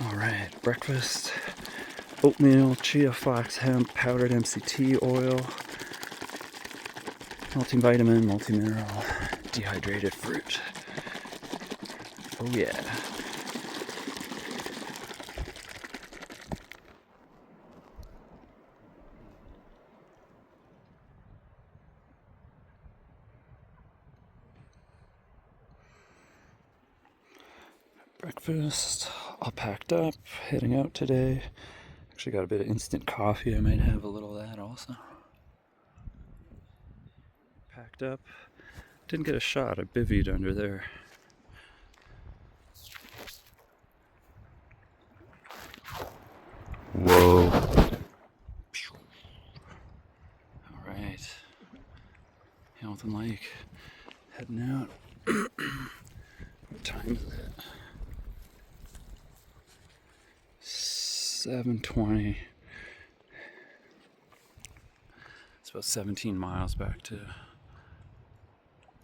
Alright, breakfast. Oatmeal, chia flax hemp, powdered MCT oil, multivitamin, multimineral, dehydrated fruit. Oh yeah. Breakfast, all packed up, heading out today. Actually got a bit of instant coffee, I might have a little of that also. Packed up. Didn't get a shot, I bivvied under there. Whoa. Alright. Hamilton Lake. Heading out. What time is it? 7:20. It's about 17 miles back to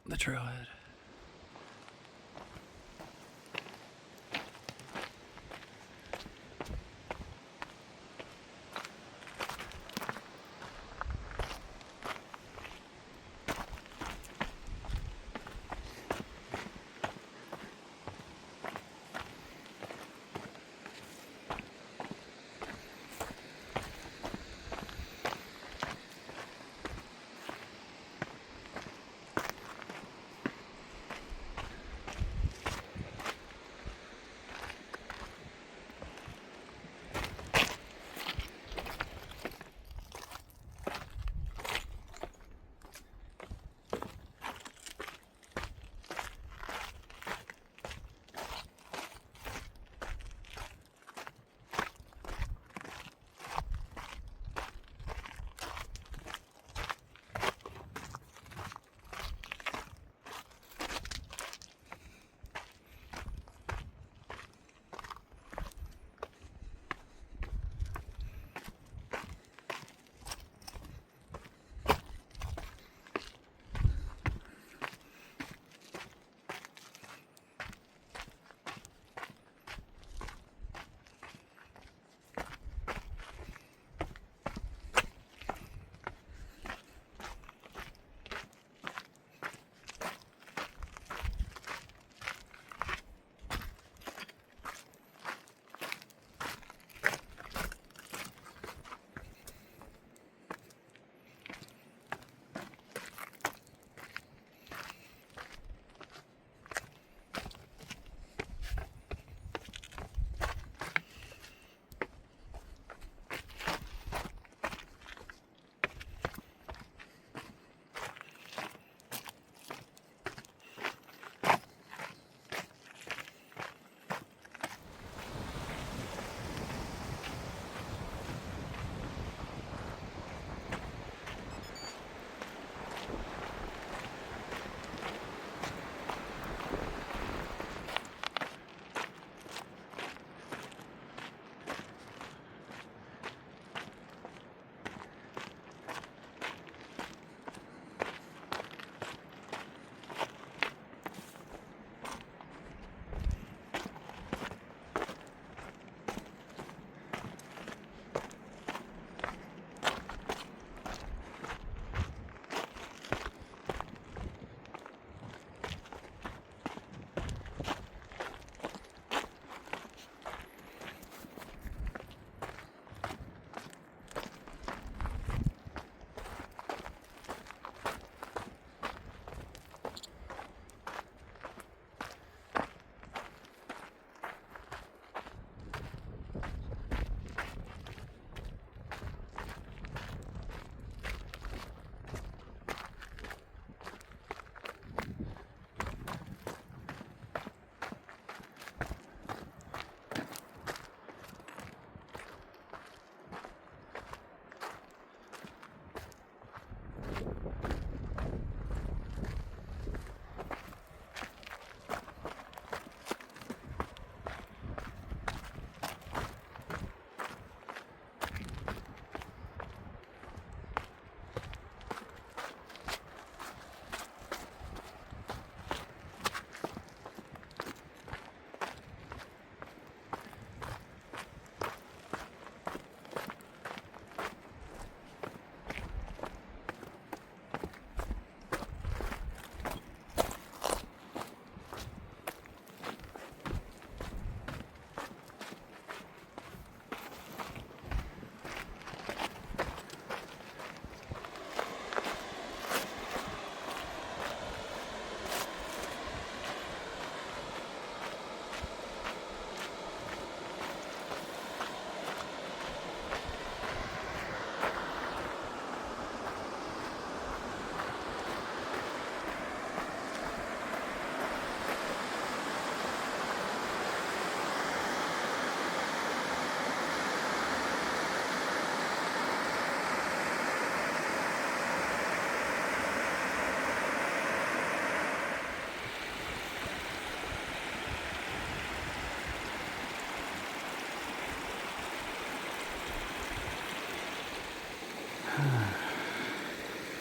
the trailhead.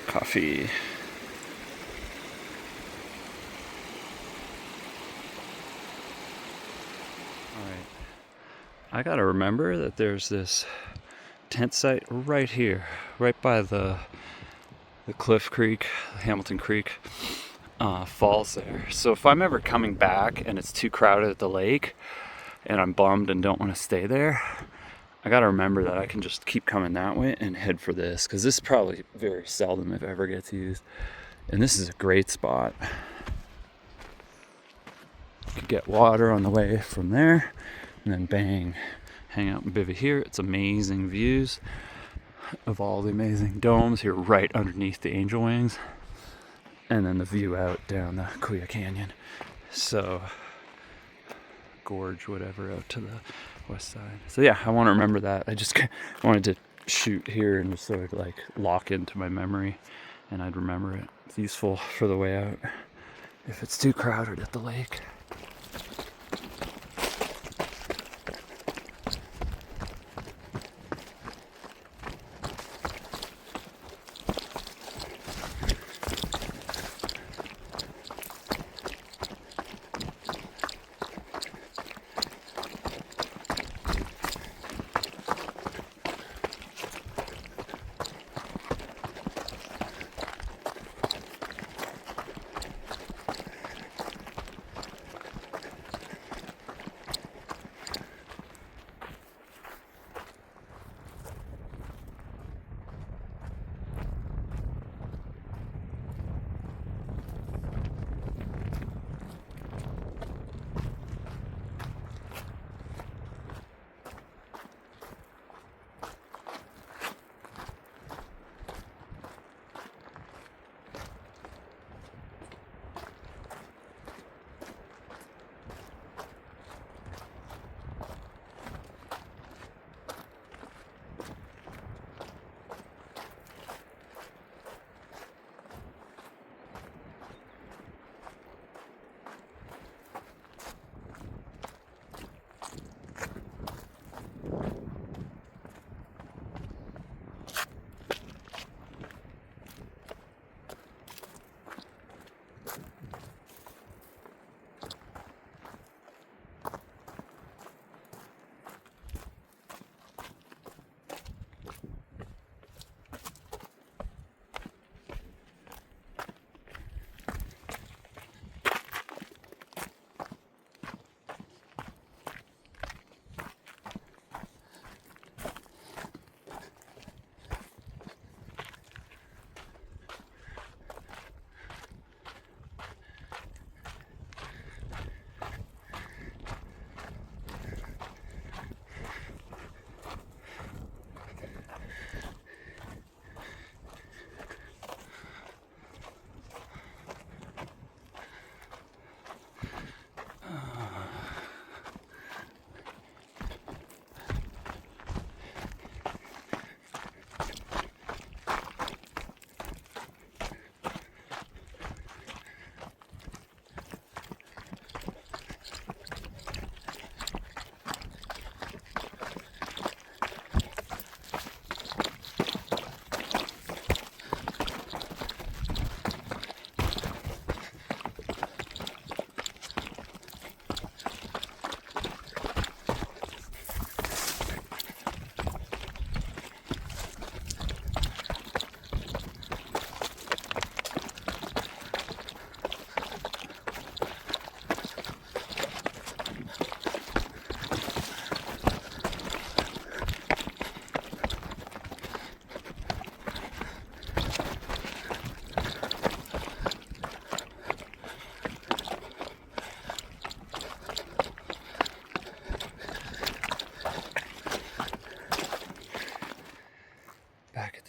Coffee. Alright. I gotta remember that there's this tent site right here, right by the Cliff Creek, Hamilton Creek falls there. So if I'm ever coming back and it's too crowded at the lake and I'm bummed and don't want to stay there, I gotta remember that I can just keep coming that way and head for this, because this is probably very seldom if ever gets used. And this is a great spot. You could get water on the way from there, and then bang, hang out and bivvy here. It's amazing views of all the amazing domes here right underneath the angel wings, and then the view out down the Sequoia Canyon. So gorge, whatever, out to the west side. So yeah, I want to remember that. I just wanted to shoot here and just sort of like lock into my memory, and I'd remember it. It's useful for the way out if it's too crowded at the lake.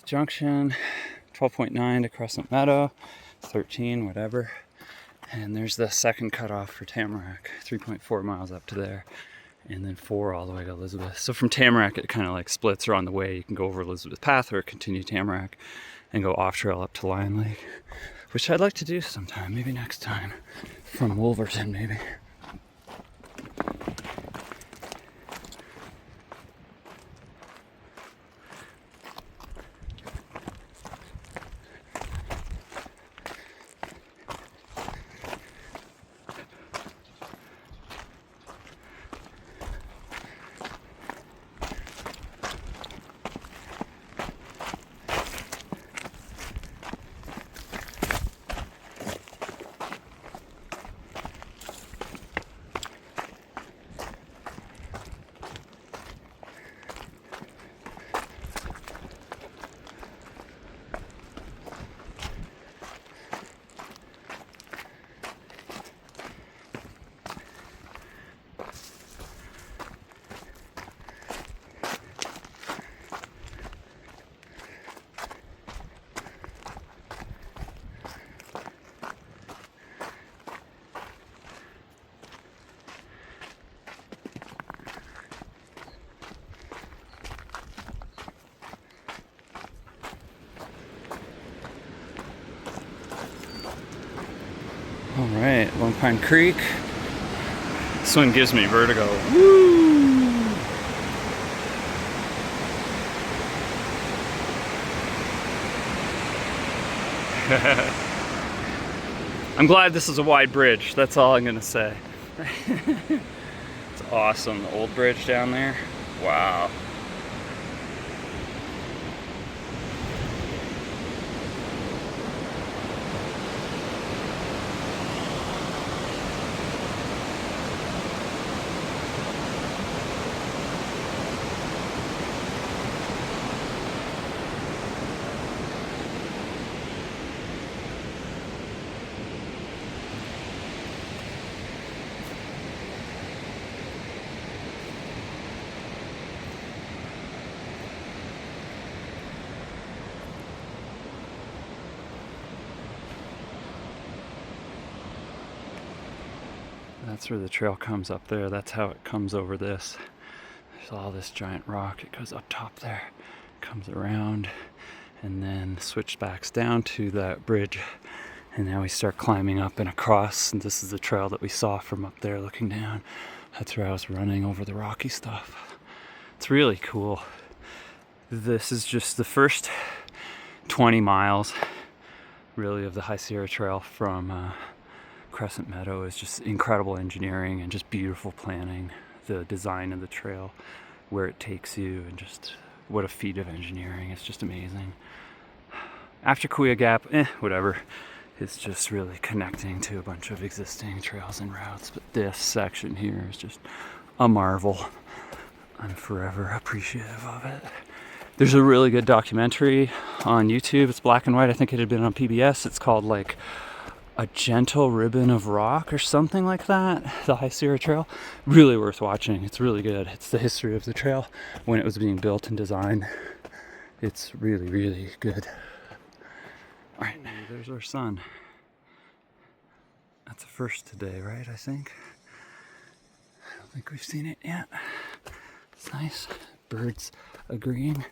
Junction, 12.9 to Crescent Meadow, 13, whatever. And there's the second cutoff for Tamarack, 3.4 miles up to there, and then 4 all the way to Elizabeth. So from Tamarack, it kind of like splits, or on the way, you can go over Elizabeth Path or continue Tamarack and go off trail up to Lion Lake, which I'd like to do sometime, maybe next time, from Wolverton, maybe. Alright, Lone Pine Creek. This one gives me vertigo. Woo! I'm glad this is a wide bridge. That's all I'm gonna say. It's awesome. The old bridge down there. Wow. That's where the trail comes up there. That's how it comes over this. There's all this giant rock. It goes up top there, comes around, and then switchbacks down to that bridge. And now we start climbing up and across. And this is the trail that we saw from up there looking down. That's where I was running over the rocky stuff. It's really cool. This is just the first 20 miles, really, of the High Sierra Trail from Crescent Meadow. Is just incredible engineering and just beautiful planning. The design of the trail, where it takes you, and just what a feat of engineering. It's just amazing. After Sequoia Gap, whatever. It's just really connecting to a bunch of existing trails and routes. But this section here is just a marvel. I'm forever appreciative of it. There's a really good documentary on YouTube. It's black and white. I think it had been on PBS. It's called like A Gentle Ribbon of Rock or something like that. The High Sierra Trail. Really worth watching. It's really good. It's the history of the trail when it was being built and designed. It's really, really good. All right, there's our sun. That's the first today, right? I think. I don't think we've seen it yet. It's nice. Birds agreeing.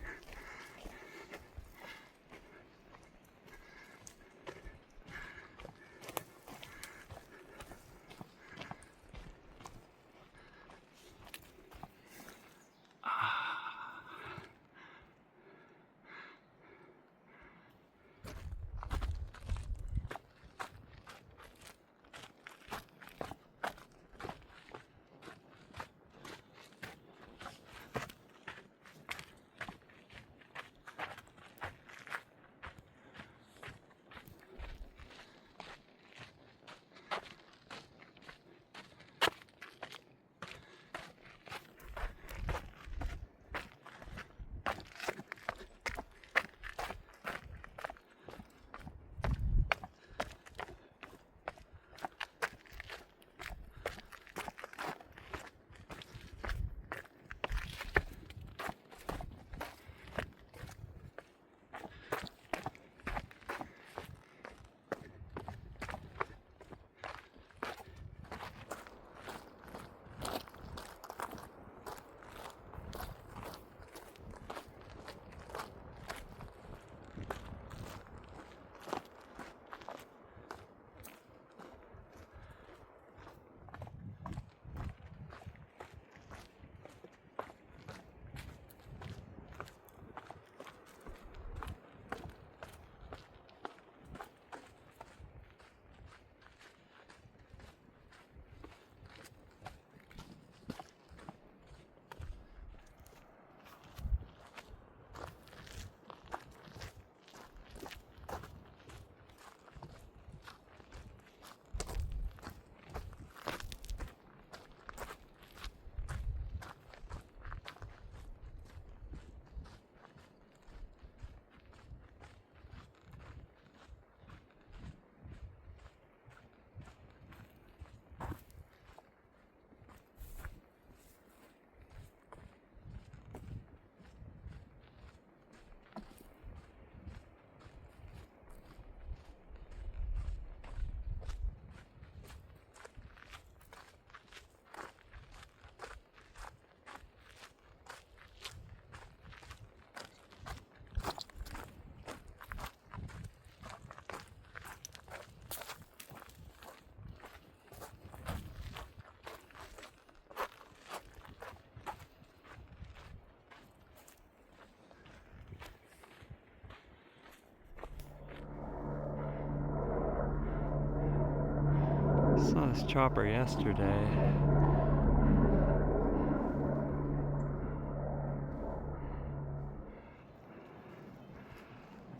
this chopper yesterday.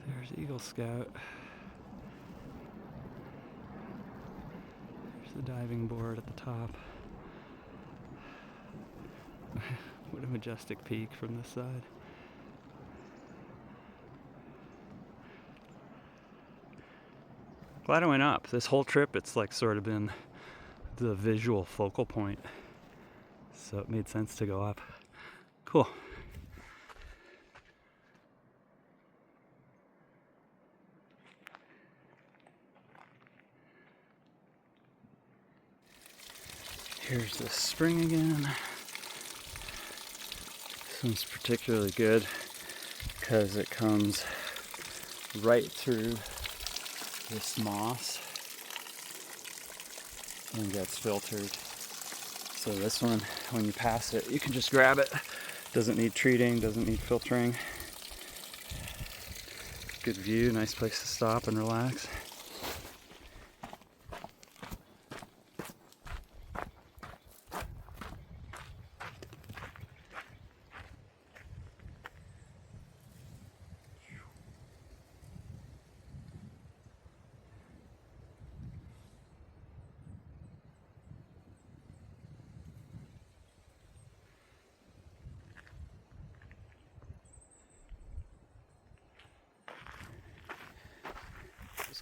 There's Eagle Scout. There's the diving board at the top. What a majestic peak from this side. Glad I went up. This whole trip, it's like sort of been the visual focal point. So it made sense to go up. Cool. Here's the spring again. This one's particularly good because it comes right through this moss and gets filtered. So this one, when you pass it, you can just grab it. Doesn't need treating, doesn't need filtering. Good view, nice place to stop and relax.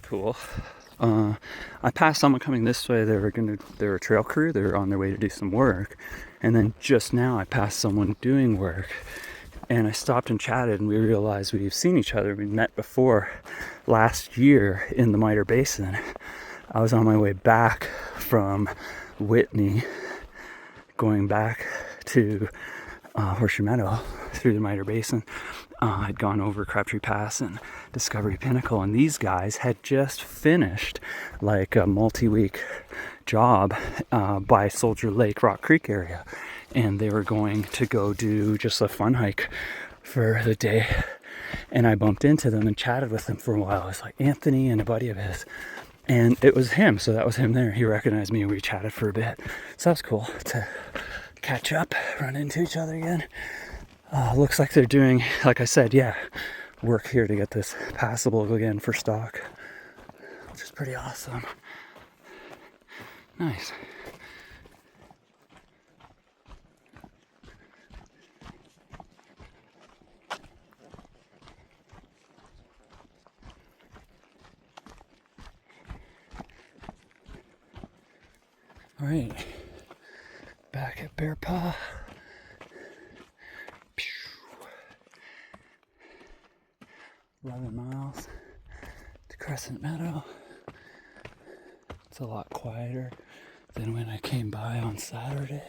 Cool. I passed someone coming this way. They were a trail crew. They were on their way to do some work, and then just now I passed someone doing work, and I stopped and chatted, and we realized we've seen each other. We met before last year in the Mitre Basin. I was on my way back from Whitney, going back to Horseshoe Meadow through the Mitre Basin. I'd gone over Crabtree Pass and Discovery Pinnacle, and these guys had just finished like a multi-week job by Soldier Lake, Rock Creek area, and they were going to go do just a fun hike for the day. And I bumped into them and chatted with them for a while. It was like Anthony and a buddy of his, and it was him. So that was him there. He recognized me and we chatted for a bit. So that was cool to catch up, run into each other again. Looks like they're doing, like I said, work here to get this passable again for stock, which is pretty awesome. Nice. All right, back at Bearpaw. 11 miles to Crescent Meadow. It's a lot quieter than when I came by on Saturday.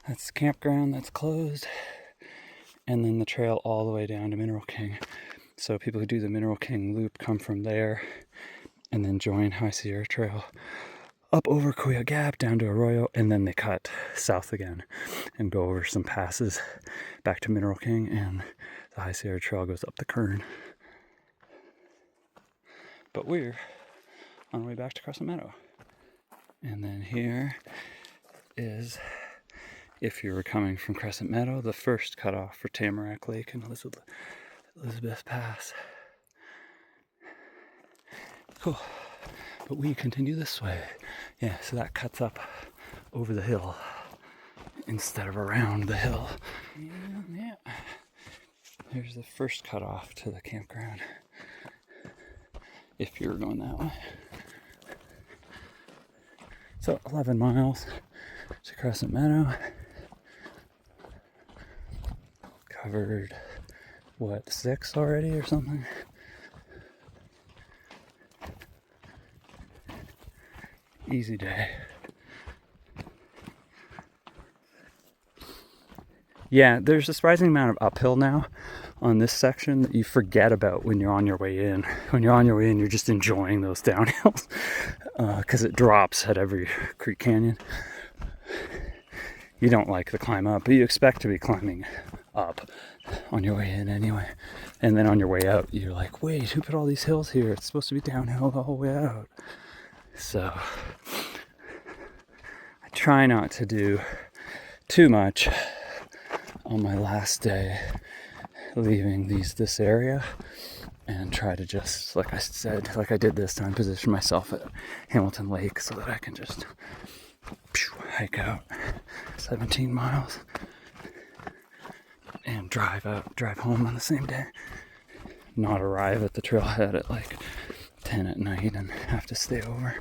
That's the campground that's closed, and then the trail all the way down to Mineral King. So people who do the Mineral King loop come from there and then join High Sierra Trail up over Sequoia Gap down to Arroyo, and then they cut south again and go over some passes back to Mineral King, and the High Sierra Trail goes up the Kern. But we're on our way back to Crescent Meadow. And then here is, if you were coming from Crescent Meadow, the first cutoff for Tamarack Lake and Elizabeth Pass. Cool. But we continue this way. Yeah, so that cuts up over the hill instead of around the hill. Yeah. Here's the first cutoff to the campground, if you were going that way. So 11 miles to Crescent Meadow. Covered, 6 already or something? Easy day. Yeah, there's a surprising amount of uphill now on this section that you forget about when you're on your way in. When you're on your way in, you're just enjoying those downhills because it drops at every creek canyon. You don't like the climb up, but you expect to be climbing up. on your way in anyway. And then on your way out, you're like, wait, who put all these hills here? It's supposed to be downhill the whole way out. So I try not to do too much on my last day leaving this area, and try to just, like I said, like I did this time, position myself at Hamilton Lake so that I can just hike out 17 miles and drive home on the same day. Not arrive at the trailhead at like 10 at night and have to stay over.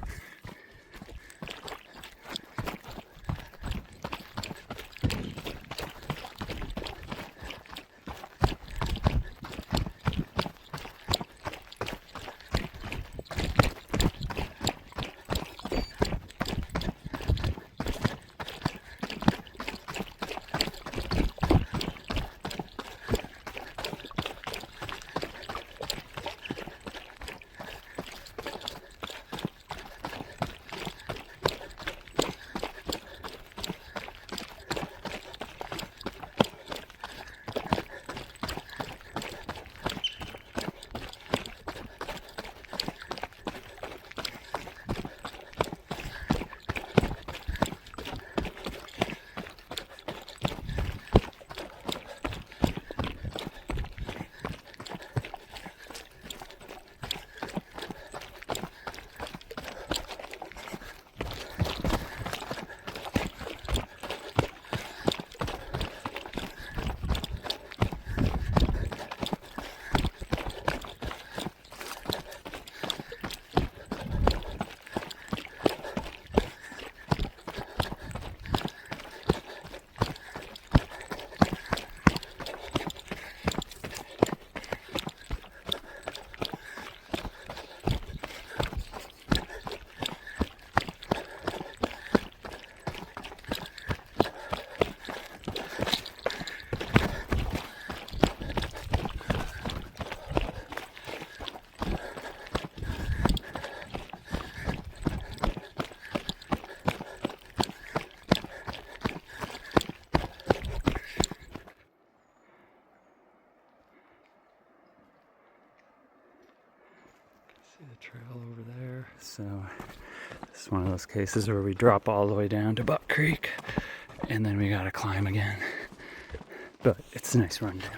The trail over there. So this is one of those cases where we drop all the way down to Buck Creek and then we gotta climb again. But it's a nice run down.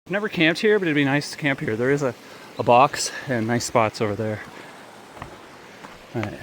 I've never camped here, but it'd be nice to camp here. There is a box and nice spots over there. All right.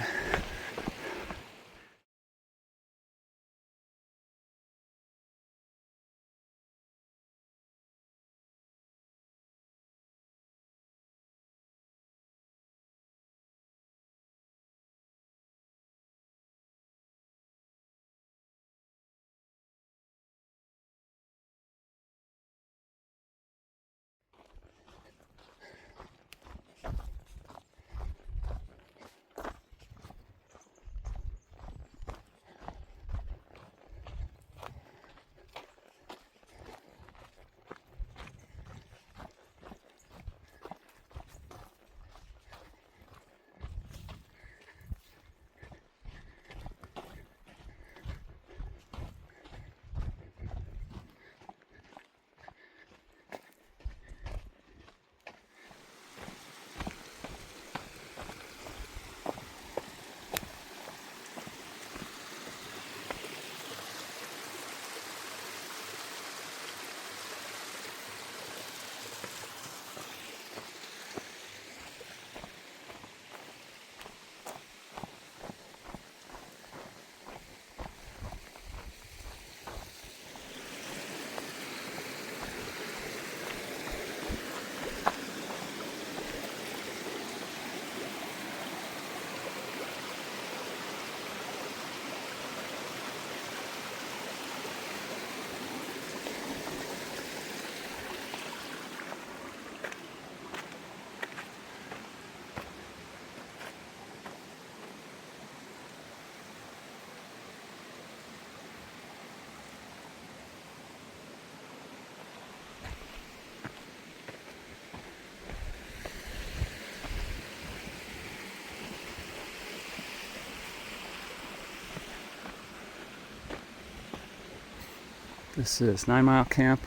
This is 9 Mile Camp.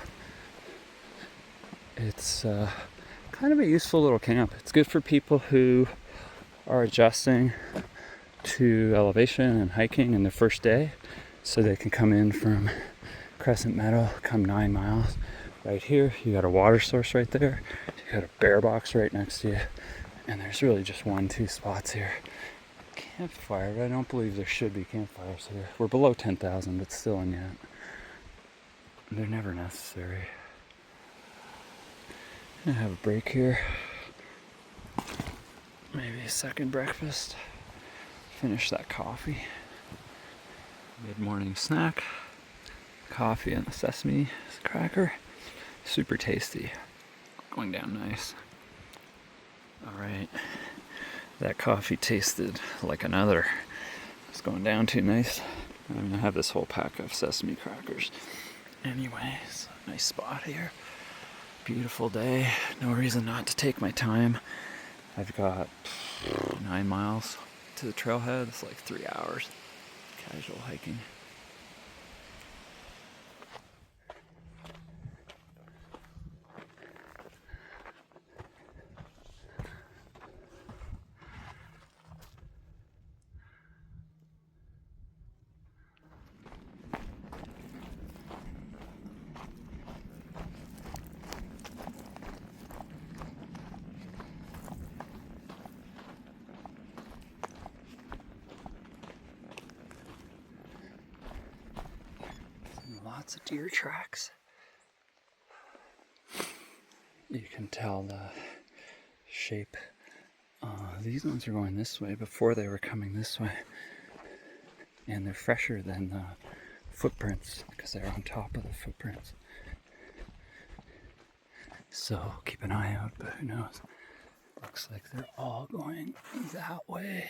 It's kind of a useful little camp. It's good for people who are adjusting to elevation and hiking in the first day, so they can come in from Crescent Meadow, come 9 miles. Right here, you got a water source right there. You got a bear box right next to you, and there's really just 1-2 spots here. Campfire, but I don't believe there should be campfires here. We're below 10,000, but still in yet. They're never necessary. I'm gonna have a break here. Maybe a second breakfast. Finish that coffee. Mid-morning snack. Coffee and a sesame cracker. Super tasty. Going down nice. Alright. That coffee tasted like another. It's going down too nice. I'm gonna have this whole pack of sesame crackers. Anyways, nice spot here. Beautiful day. No reason not to take my time. I've got 9 miles to the trailhead. It's like 3 hours. Casual hiking. Lots of deer tracks. You can tell the shape. These ones are going this way before they were coming this way. And they're fresher than the footprints because they're on top of the footprints. So keep an eye out, but who knows? Looks like they're all going that way.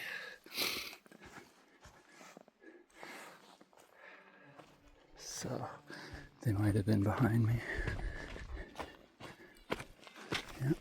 So they might have been behind me. Yeah.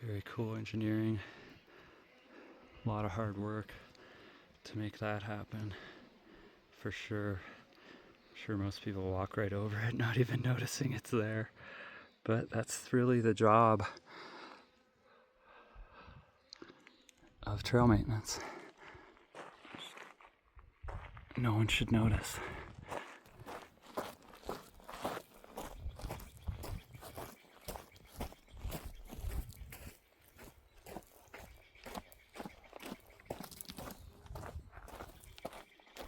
Very cool engineering. A lot of hard work to make that happen, for sure. I'm sure most people walk right over it, not even noticing it's there. But that's really the job of trail maintenance. No one should notice.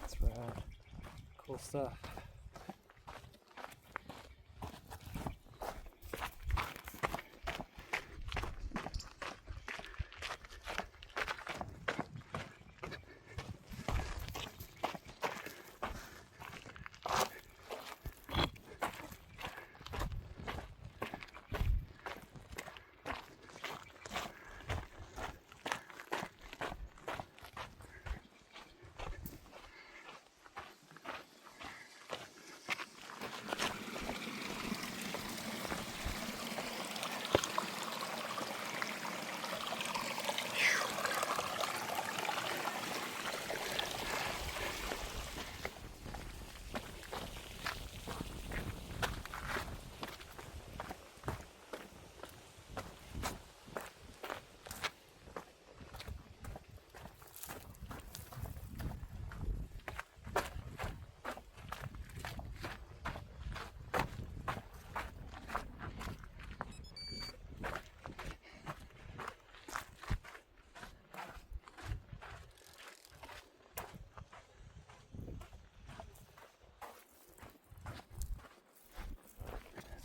That's rad. Cool stuff.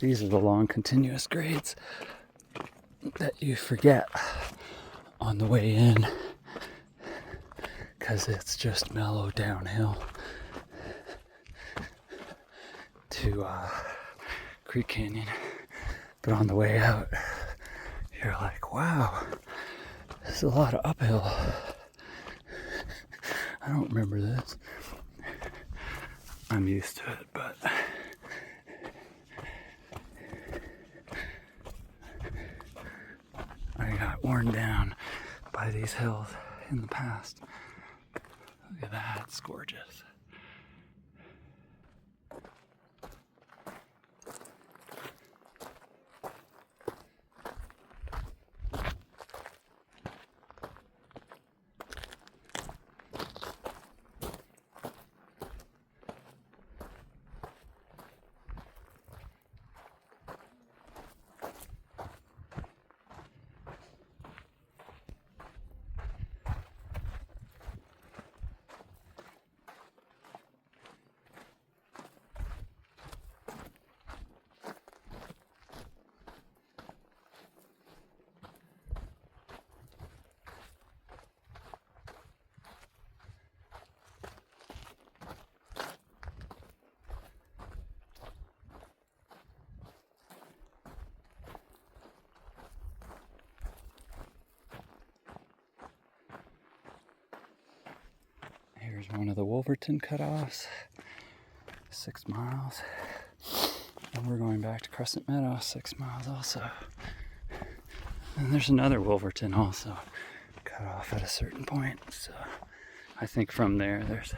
These are the long continuous grades that you forget on the way in, because it's just mellow downhill to Creek Canyon. But on the way out, you're like, wow, this is a lot of uphill. I don't remember this. I'm used to it, but I got worn down by these hills in the past. Look at that, it's gorgeous. Here's one of the Wolverton cutoffs, 6 miles. And we're going back to Crescent Meadow, 6 miles also. And there's another Wolverton also cut off at a certain point. So I think from there, there's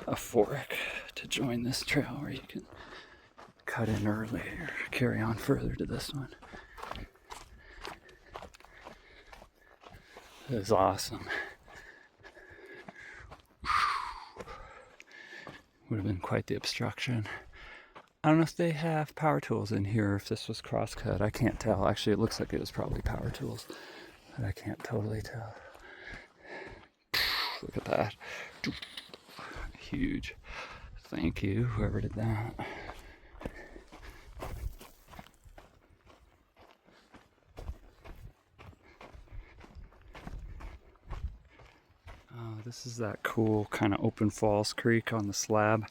a fork to join this trail where you can cut in early or carry on further to this one. It is awesome. Would have been quite the obstruction. I don't know if they have power tools in here, if this was crosscut. I can't tell. Actually, it looks like it was probably power tools, but I can't totally tell. Look at that. Huge. Thank you, whoever did that. This is that cool kind of open falls creek on the slab.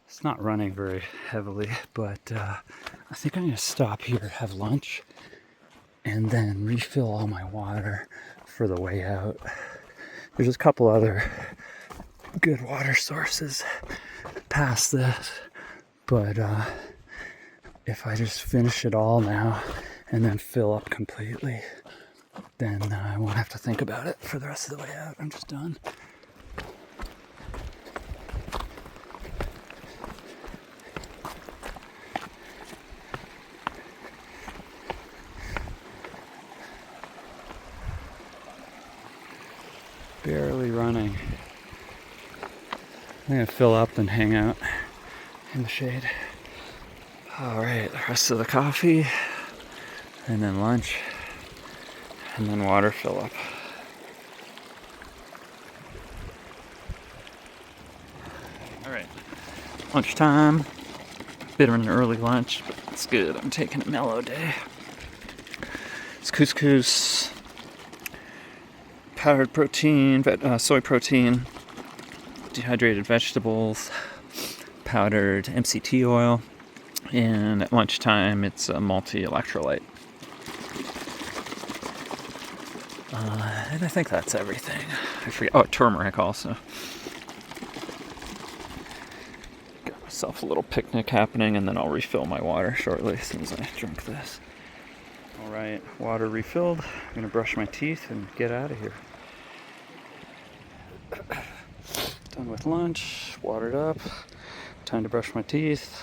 It's not running very heavily, but I think I'm going to stop here, have lunch, and then refill all my water for the way out. There's a couple other good water sources past this, but if I just finish it all now and then fill up completely, then I won't have to think about it for the rest of the way out. I'm just done. Barely running. I'm gonna fill up and hang out in the shade. All right, the rest of the coffee, and then lunch, and then water fill up. All right, lunchtime. Bit of an early lunch, but it's good. I'm taking a mellow day. It's couscous, powdered protein, soy protein, dehydrated vegetables, powdered MCT oil, and at lunchtime it's a multi-electrolyte. And I think that's everything. I forget. Oh, turmeric also. Got myself a little picnic happening, and then I'll refill my water shortly as soon as I drink this. All right, water refilled. I'm gonna brush my teeth and get out of here. Done with lunch, watered up. Time to brush my teeth.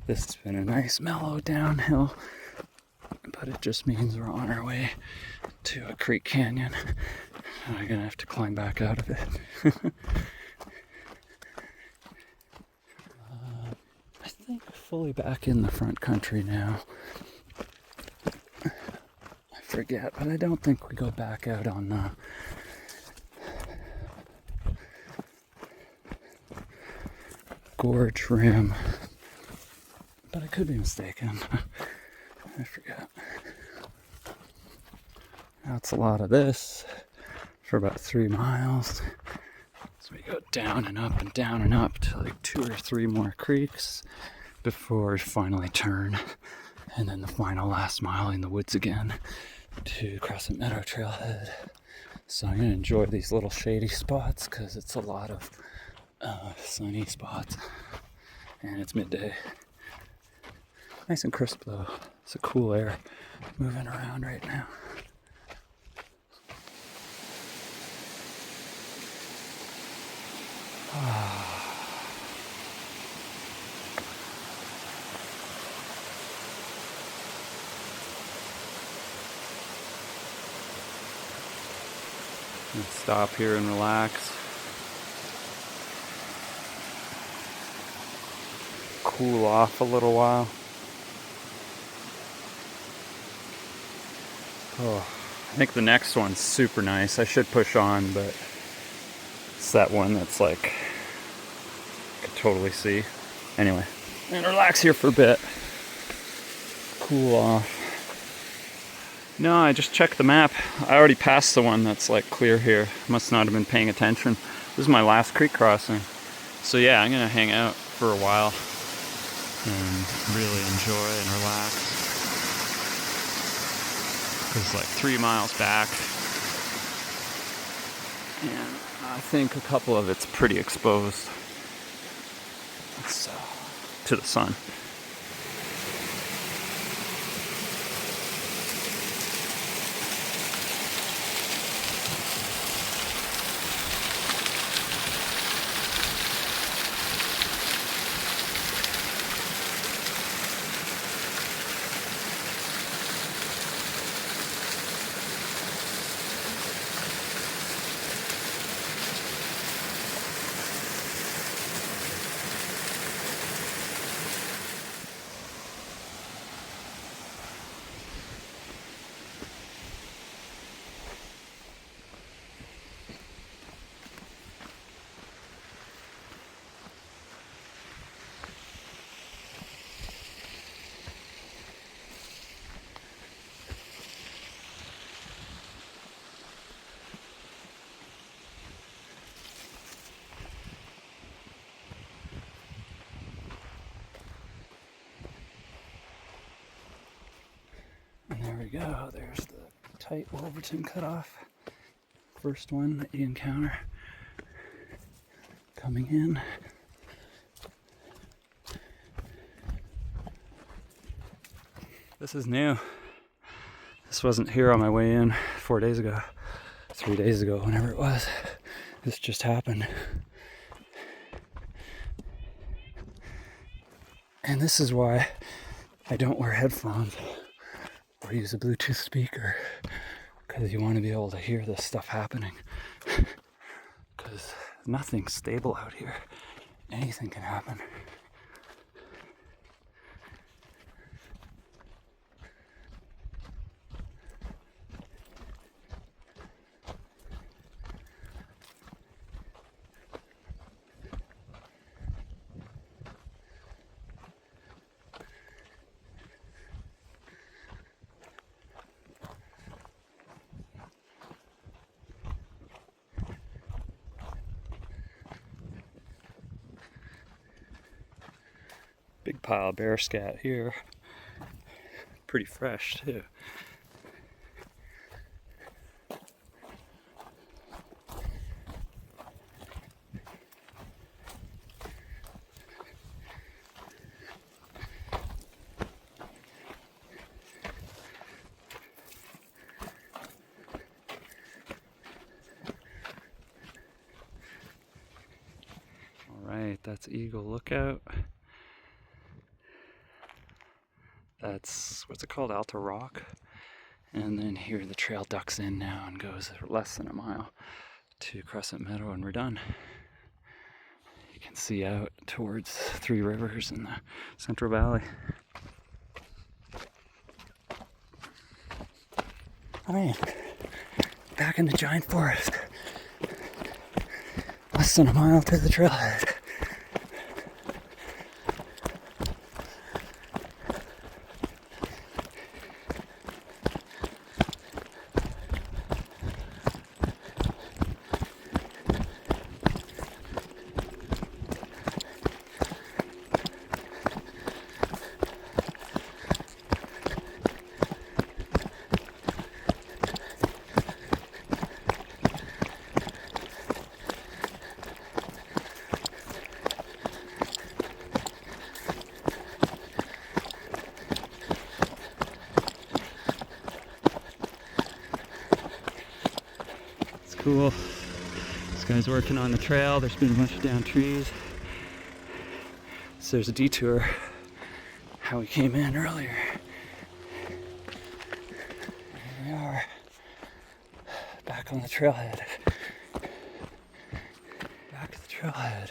This has been a nice mellow downhill, but it just means we're on our way to a creek canyon. I'm gonna have to climb back out of it. I think fully back in the front country now. I forget, but I don't think we go back out on the gorge rim. But I could be mistaken. I forget. That's a lot of this for about 3 miles. So we go down and up and down and up to like 2 or 3 more creeks before we finally turn. And then the final last mile in the woods again to Crescent Meadow trailhead. So I'm going to enjoy these little shady spots because it's a lot of sunny spots. And it's midday. Nice and crisp though. It's a cool air moving around right now. Let's stop here and relax. Cool off a little while. Oh, I think the next one's super nice. I should push on, but it's that one that's like, I could totally see. Anyway, and relax here for a bit. Cool off. No, I just checked the map. I already passed the one that's like clear here. Must not have been paying attention. This is my last creek crossing. So yeah, I'm gonna hang out for a while and really enjoy and relax. It's like 3 miles back, and I think a couple of it's pretty exposed to the sun. And there we go. There's the tight Wolverton cutoff. First one that you encounter coming in. This is new. This wasn't here on my way in 4 days ago, 3 days ago, whenever it was. This just happened. And this is why I don't wear headphones or use a Bluetooth speaker, because you want to be able to hear this stuff happening. Because nothing's stable out here. Anything can happen. Big pile of bear scat here. Pretty fresh too. All right, that's Eagle Lookout. That's, what's it called, Alta Rock. And then here the trail ducks in now and goes less than a mile to Crescent Meadow, and we're done. You can see out towards Three Rivers in the Central Valley. Alright, back in the giant forest. Less than a mile to the trailhead. Cool. This guy's working on the trail. There's been a bunch of down trees. So there's a detour how we came in earlier. Here we are, back on the trailhead. Back to the trailhead.